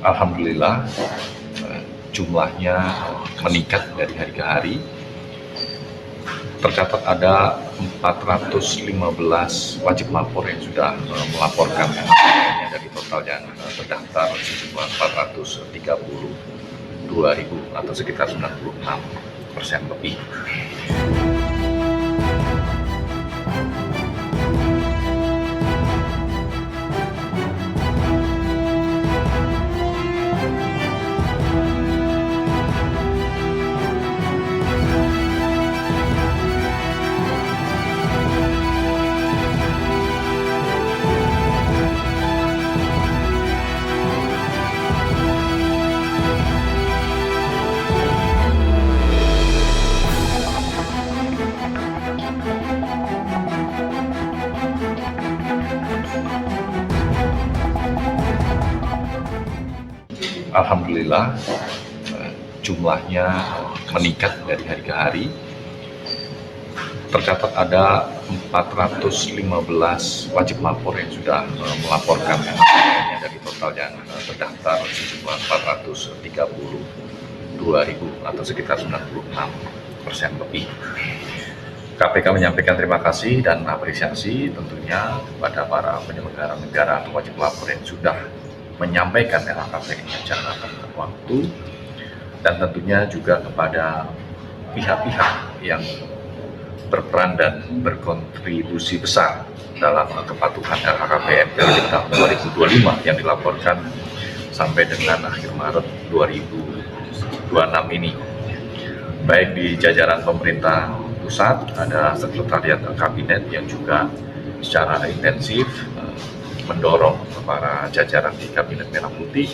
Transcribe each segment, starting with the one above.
Alhamdulillah jumlahnya meningkat dari hari ke hari. Tercatat ada 415 wajib lapor yang sudah melaporkan LHKPN-nya dari total yang terdaftar sejumlah 432.000 atau sekitar 96% lebih. Alhamdulillah jumlahnya meningkat dari hari ke hari. Tercatat ada 415 wajib lapor yang sudah melaporkan LHKPN-nya dari total yang terdaftar sejumlah 432.000 atau sekitar 96% lebih. KPK menyampaikan terima kasih dan apresiasi tentunya kepada para penyelenggara negara atau wajib lapor yang sudah menyampaikan LHKPN-nya secara tepat waktu, dan tentunya juga kepada pihak-pihak yang berperan dan berkontribusi besar dalam kepatuhan LHKPN periode tahun 2025 yang dilaporkan sampai dengan akhir Maret 2026 ini. Baik di jajaran pemerintah pusat, ada sekretariat kabinet yang juga secara intensif mendorong para jajaran di Kabinet Merah Putih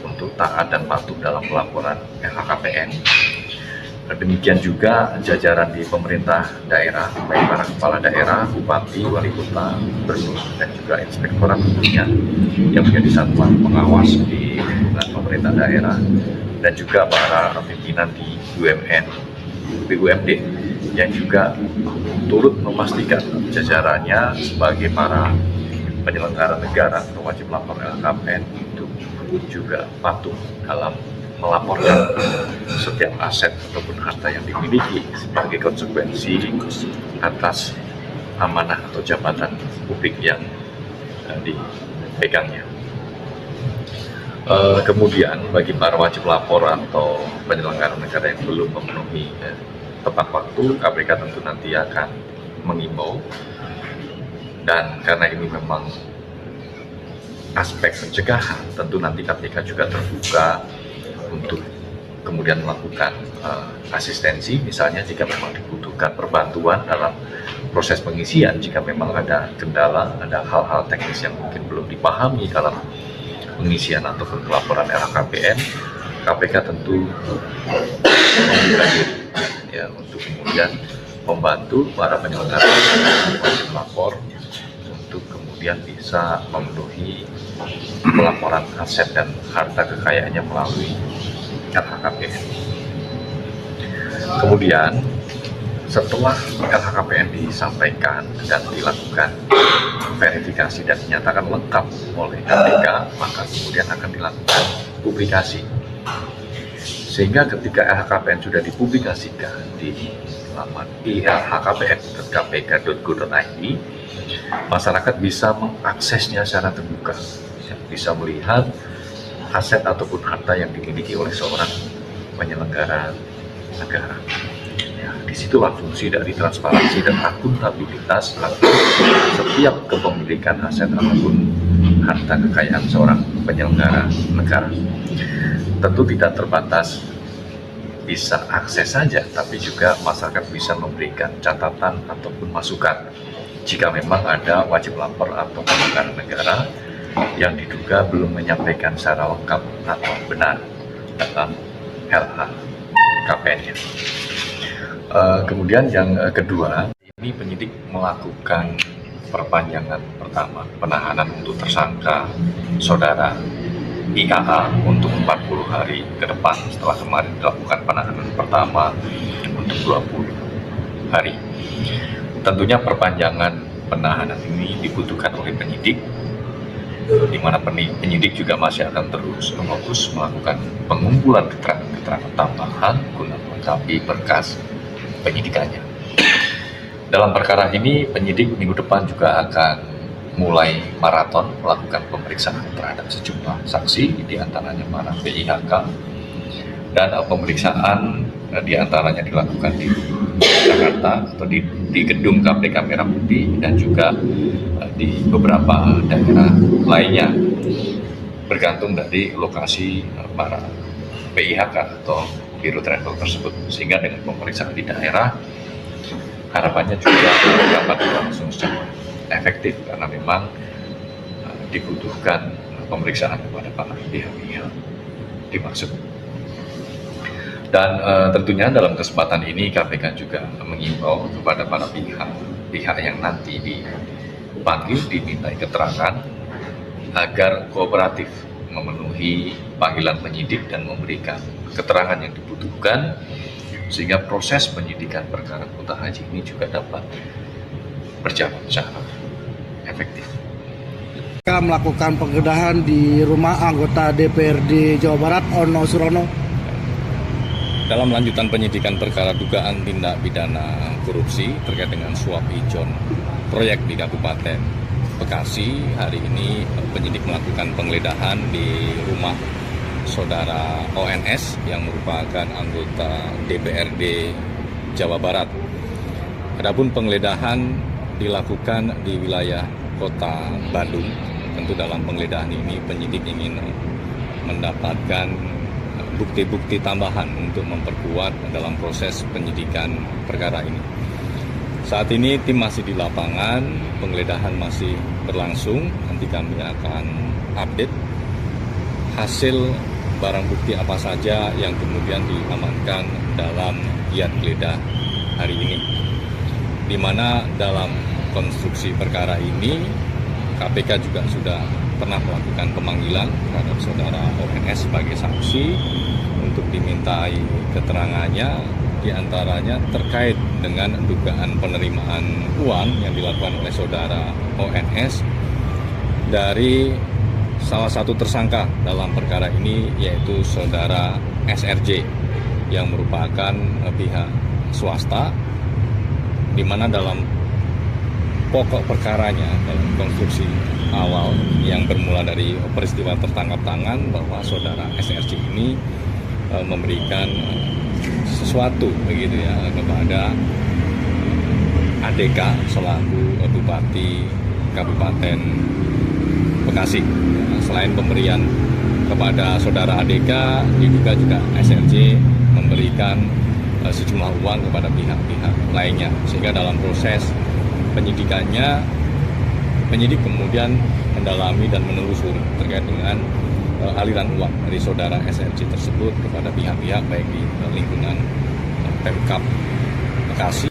untuk taat dan patuh dalam pelaporan LHKPN. Demikian juga jajaran di pemerintah daerah, baik para kepala daerah, bupati, wali kota, gubernur, dan juga inspektorat tentunya yang menjadi satuan pengawas di lingkungan pemerintah daerah, dan juga para pimpinan di BUMN, BUMD yang juga turut memastikan jajarannya sebagai para penyelenggara negara atau wajib lapor LHKPN itu juga patuh dalam melaporkan setiap aset ataupun harta yang dimiliki sebagai konsekuensi atas amanah atau jabatan publik yang dipegangnya. Kemudian bagi para wajib lapor atau penyelenggara negara yang belum memenuhi tepat waktu, KPK tentu nanti akan mengimbau. Dan karena ini memang aspek pencegahan, tentu nanti KPK juga terbuka untuk kemudian melakukan asistensi, misalnya jika memang dibutuhkan perbantuan dalam proses pengisian, jika memang ada kendala, ada hal-hal teknis yang mungkin belum dipahami dalam pengisian ataupun pelaporan LHKPN, KPK tentu membuka diri ya, untuk kemudian membantu para penyelenggara wajib lapor untuk kemudian bisa memenuhi pelaporan aset dan harta kekayaannya melalui LHKPN. Kemudian setelah LHKPN disampaikan dan dilakukan verifikasi dan dinyatakan lengkap oleh KPK, maka kemudian akan dilakukan publikasi. Sehingga ketika LHKPN sudah dipublikasikan di laman lhkpn.kpk.go.id, masyarakat bisa mengaksesnya secara terbuka, bisa melihat aset ataupun harta yang dimiliki oleh seorang penyelenggara negara. Ya, disitulah fungsi dari transparansi dan akuntabilitas atas setiap kepemilikan aset ataupun harta kekayaan seorang penyelenggara negara. Tentu tidak terbatas bisa akses saja, tapi juga masyarakat bisa memberikan catatan ataupun masukan jika memang ada wajib lapor atau penyelenggara negara yang diduga belum menyampaikan secara lengkap atau benar dalam LHKPN-nya. Kemudian yang kedua, ini penyidik melakukan perpanjangan pertama penahanan untuk tersangka saudara IAA untuk 40 hari ke depan setelah kemarin dilakukan penahanan pertama untuk 20 hari. Tentunya perpanjangan penahanan ini dibutuhkan oleh penyidik di mana penyidik juga masih akan terus fokus melakukan pengumpulan keterangan tambahan guna melengkapi berkas penyidikannya. Dalam perkara ini, penyidik minggu depan juga akan mulai maraton melakukan pemeriksaan terhadap sejumlah saksi, diantaranya para PIHK, dan pemeriksaan diantaranya dilakukan di Jakarta atau di gedung KPK Merah Putih dan juga di beberapa daerah lainnya, bergantung dari lokasi para PIHK atau biro travel tersebut. Sehingga dengan pemeriksaan di daerah, harapannya juga dapat berlangsung secara efektif karena memang dibutuhkan pemeriksaan kepada para pihak-pihak dimaksud. Dan tentunya dalam kesempatan ini KPK juga mengimbau kepada para pihak yang nanti dipanggil dimintai keterangan agar kooperatif memenuhi panggilan penyidik dan memberikan keterangan yang dibutuhkan sehingga proses penyidikan perkara kuota haji ini juga dapat berjalan secara efektif. Kita melakukan penggeledahan di rumah anggota DPRD Jawa Barat Ono Surono. Dalam lanjutan penyidikan perkara dugaan tindak pidana korupsi terkait dengan suap ijon proyek di Kabupaten Bekasi, hari ini penyidik melakukan penggeledahan di rumah saudara ONS yang merupakan anggota DPRD Jawa Barat. Adapun penggeledahan dilakukan di wilayah Kota Bandung. Tentu dalam penggeledahan ini penyidik ingin mendapatkan bukti-bukti tambahan untuk memperkuat dalam proses penyidikan perkara ini. Saat ini tim masih di lapangan, penggeledahan masih berlangsung. Nanti kami akan update hasil barang bukti apa saja yang kemudian diamankan dalam giat geledah hari ini. Di mana dalam konstruksi perkara ini KPK juga sudah pernah melakukan pemanggilan terhadap saudara ONS sebagai saksi untuk dimintai keterangannya, diantaranya terkait dengan dugaan penerimaan uang yang dilakukan oleh saudara ONS dari salah satu tersangka dalam perkara ini, yaitu saudara SRJ yang merupakan pihak swasta, di mana dalam pokok perkaranya dalam konstruksi awal yang bermula dari peristiwa tertangkap tangan bahwa saudara SRJ ini memberikan sesuatu begitu ya kepada ADK selaku Bupati Kabupaten Bekasi. Selain pemberian kepada saudara ADK, diduga juga SRJ memberikan sejumlah uang kepada pihak-pihak lainnya, sehingga dalam proses penyidikannya penyidik kemudian mendalami dan menelusuri terkait dengan aliran uang dari saudara SRJ tersebut kepada pihak-pihak baik di lingkungan Pemkab Bekasi